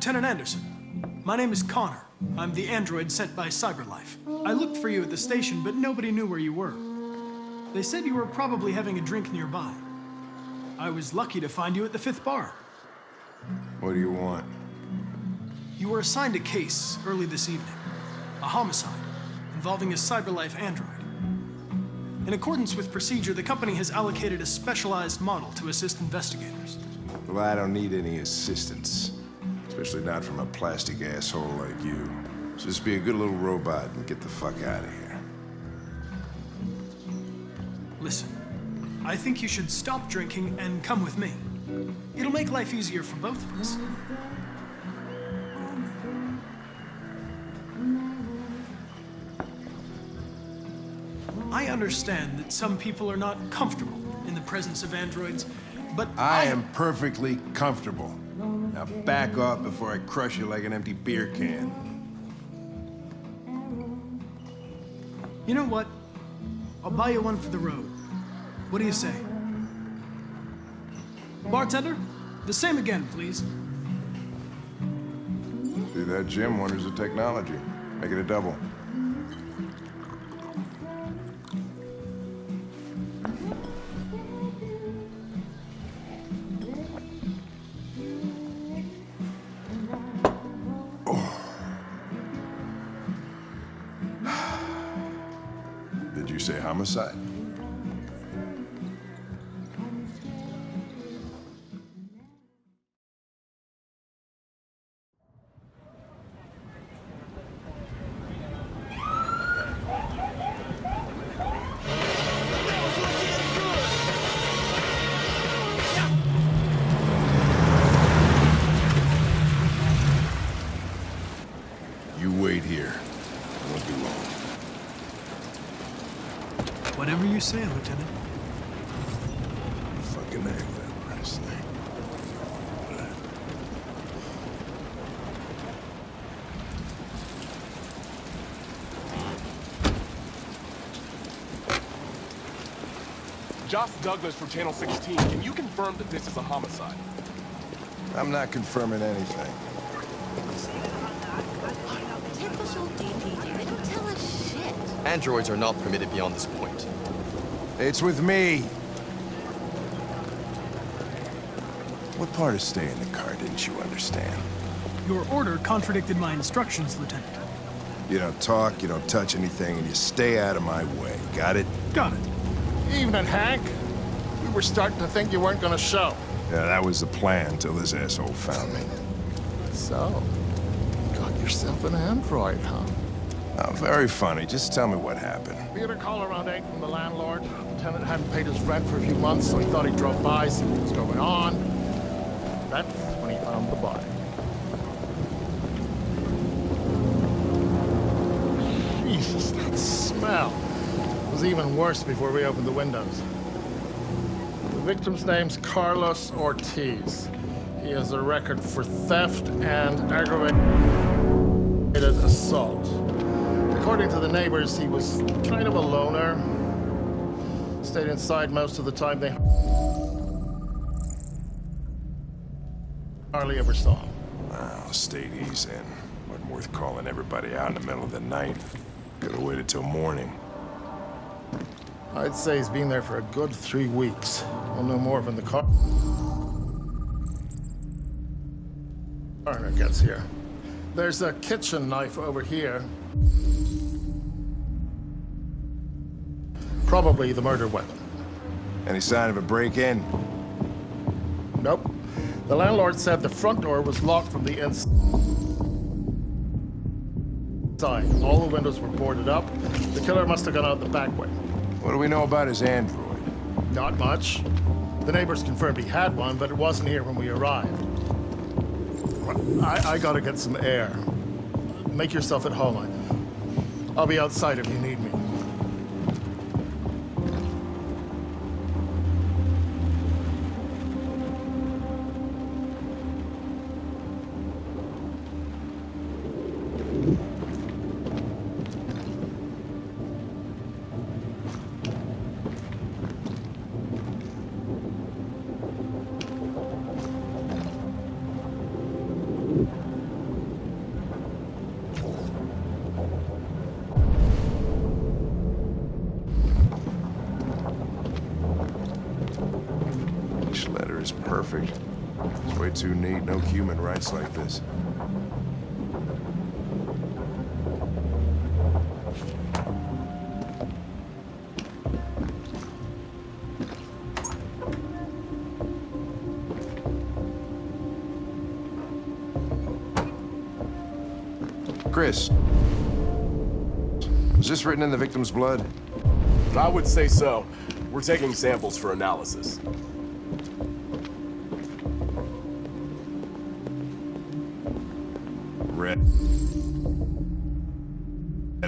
Lieutenant Anderson. My name is Connor. I'm the android sent by CyberLife. I looked for you at the station, but nobody knew where you were. They said you were probably having a drink nearby. I was lucky to find you at the 5th bar. What do you want? You were assigned a case early this evening. A homicide involving a CyberLife android. In accordance with procedure, the company has allocated a specialized model to assist investigators. Well, I don't need any assistance. Especially not from a plastic asshole like you. Just be a good little robot and get the fuck out of here. Listen, I think you should stop drinking and come with me. It'll make life easier for both of us. I understand that some people are not comfortable in the presence of androids, but I am perfectly comfortable. Now back off before I crush you like an empty beer can. You know what? I'll buy you one for the road. What do you say? Bartender, the same again, please. See that, Jim? Wonders of technology. Make it a double. Did you say homicide? You wait here. It won't be long. Whatever you say, Lieutenant. Fucking egg, that last thing. Josh Douglas from Channel 16. Can you confirm that this is a homicide? I'm not confirming anything. They don't tell us shit. Androids are not permitted beyond this point. It's with me. What part of staying in the car didn't you understand? Your order contradicted my instructions, Lieutenant. You don't talk, you don't touch anything, and you stay out of my way. Got it? Got it. Evening, Hank. We were starting to think you weren't gonna show. Yeah, that was the plan till this asshole found me. So, you got yourself an android, huh? Oh, very funny. Just tell me what happened. We had a call around 8 from the landlord. The tenant hadn't paid his rent for a few months, so he thought he drove by, see what was going on. That's when he found the body. Jesus, that smell. It was even worse before we opened the windows. The victim's name's Carlos Ortiz. He has a record for theft and aggravated assault. According to the neighbors, he was kind of a loner. Stayed inside most of the time. They hardly ever saw him. Well, state he's in. Wasn't worth calling everybody out in the middle of the night. Could have waited till morning. I'd say he's been there for a good 3 weeks. We'll know more when the coroner gets here. There's a kitchen knife over here. Probably the murder weapon. Any sign of a break-in? Nope. The landlord said the front door was locked from the inside. All the windows were boarded up. The killer must have gone out the back way. What do we know about his android? Not much. The neighbors confirmed he had one, but it wasn't here when we arrived. I gotta get some air. Make yourself at home. I'll be outside if you need me. perfect. It's way too neat. No human rights like this. Chris, was this written in the victim's blood? I would say so. We're taking samples for analysis. Red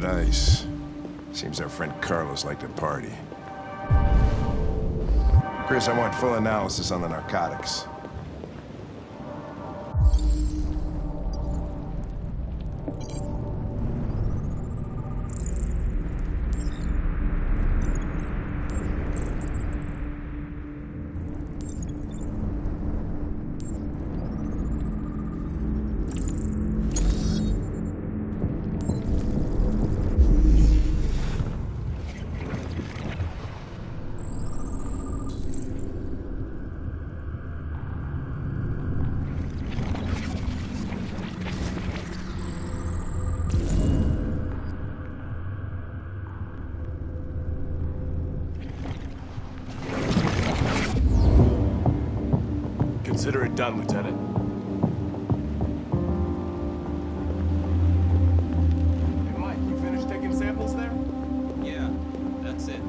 ice. Seems our friend Carlos liked to party. Chris, I want full analysis on the narcotics. Consider it done, Lieutenant. Hey, Mike, you finished taking samples there? Yeah, that's it.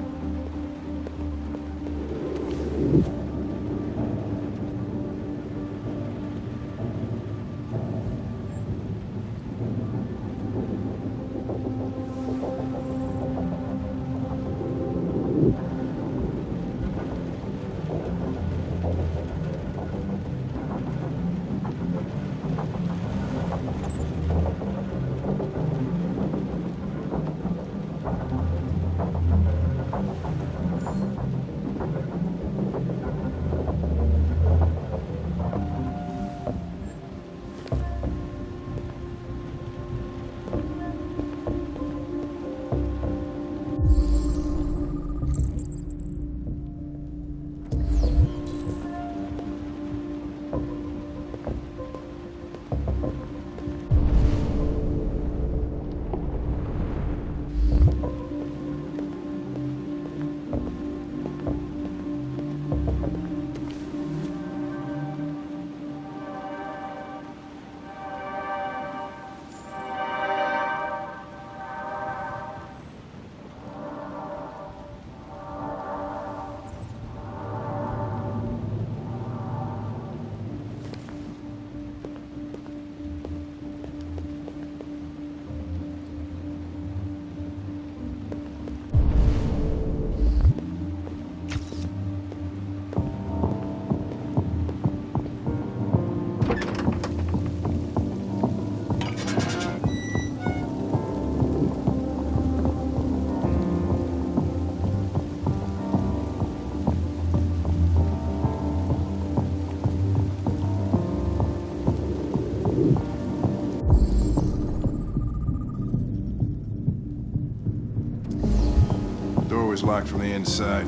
Door was locked from the inside.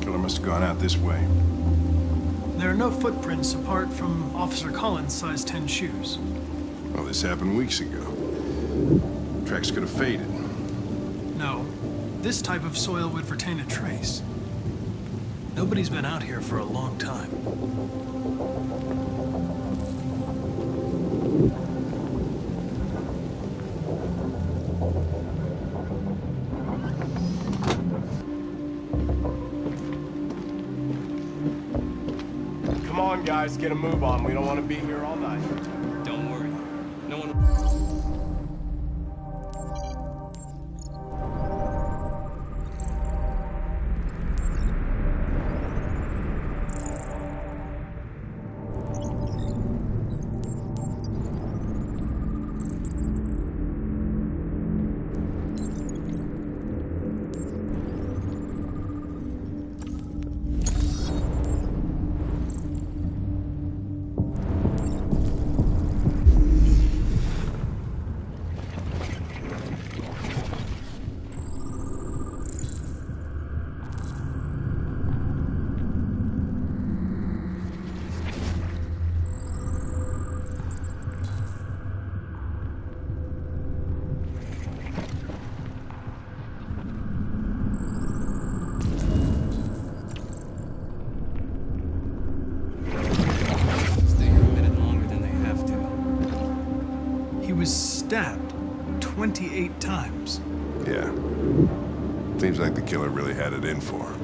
Killer must have gone out this way. There are no footprints apart from Officer Collins' size 10 shoes. Well, this happened weeks ago. Tracks could have faded. No, this type of soil would retain a trace. Nobody's been out here for a long time. Come on, guys, get a move on. We don't want to be here all night. Don't worry. No one... stabbed 28 times. Yeah. Seems like the killer really had it in for him.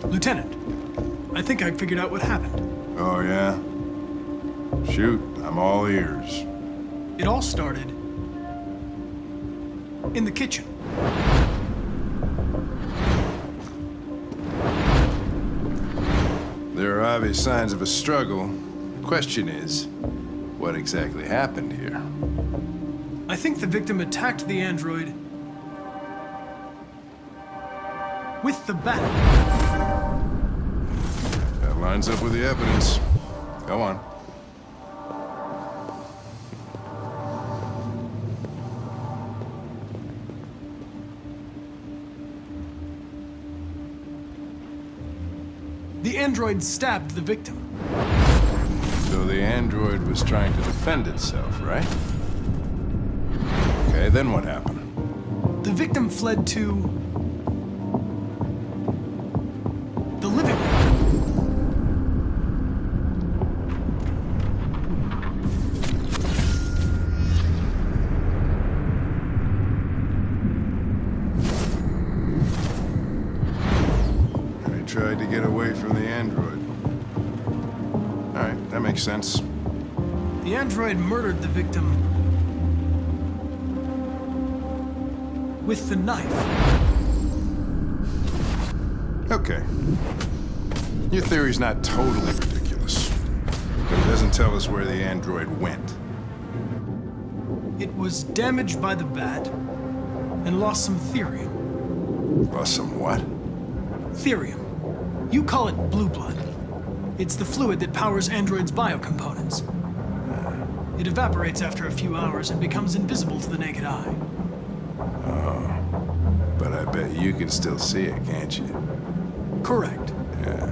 Lieutenant, I think I figured out what happened. Oh, yeah? Shoot, I'm all ears. It all started in the kitchen. There are obvious signs of a struggle. Question is, what exactly happened here? I think the victim attacked the android with the bat. That lines up with the evidence. Go on. The android stabbed the victim. So the android was trying to defend itself, right? Okay, then what happened? The victim fled to the living room. I tried to get away from the android. All right, that makes sense. The android murdered the victim with the knife. Okay. Your theory's not totally ridiculous, but it doesn't tell us where the android went. It was damaged by the bat and lost some therium. Lost some what? Therium. You call it blue blood. It's the fluid that powers androids' biocomponents. It evaporates after a few hours and becomes invisible to the naked eye. But I bet you can still see it, can't you? Correct. Yeah.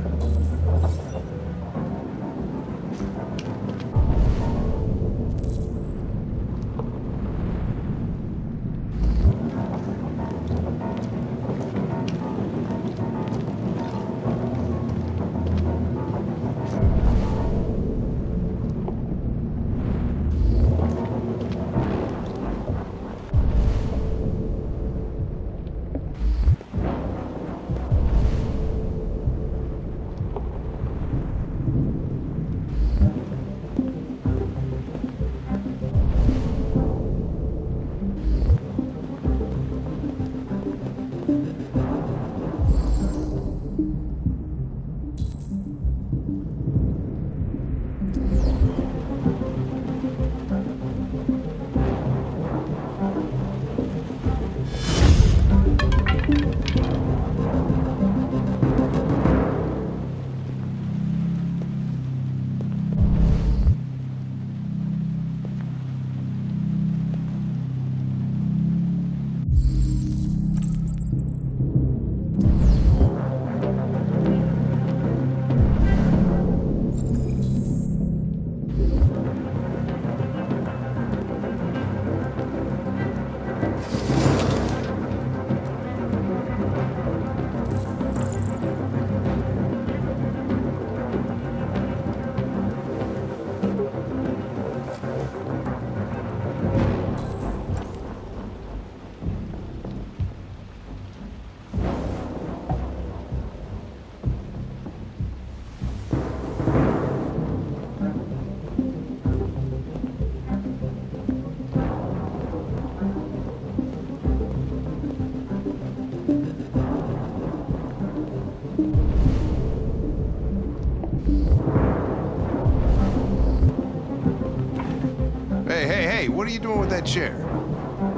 Hey, what are you doing with that chair?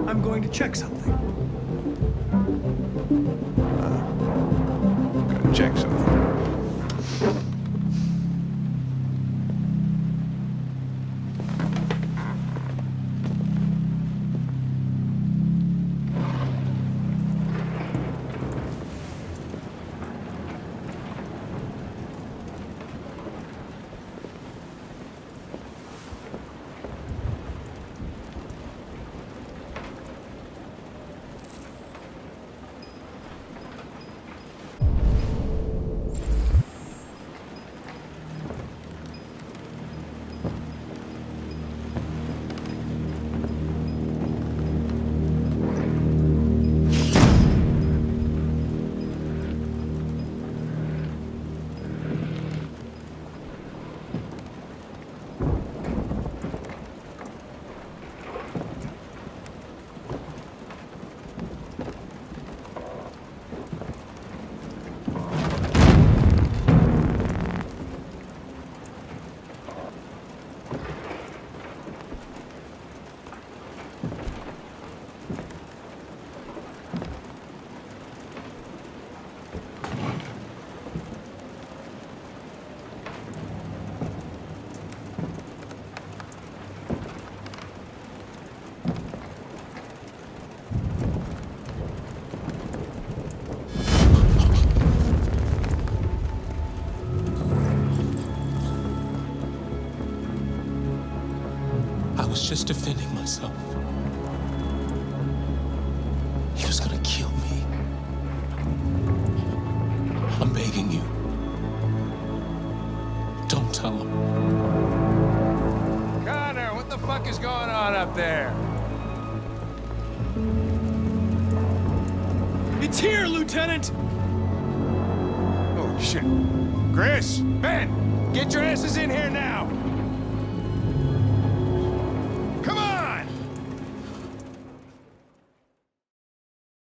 I'm going to check something. Gotta check something. just defending myself. He was gonna kill me. I'm begging you. Don't tell him. Connor, what the fuck is going on up there? It's here, Lieutenant! Oh, shit. Chris, Ben, get your asses in here now.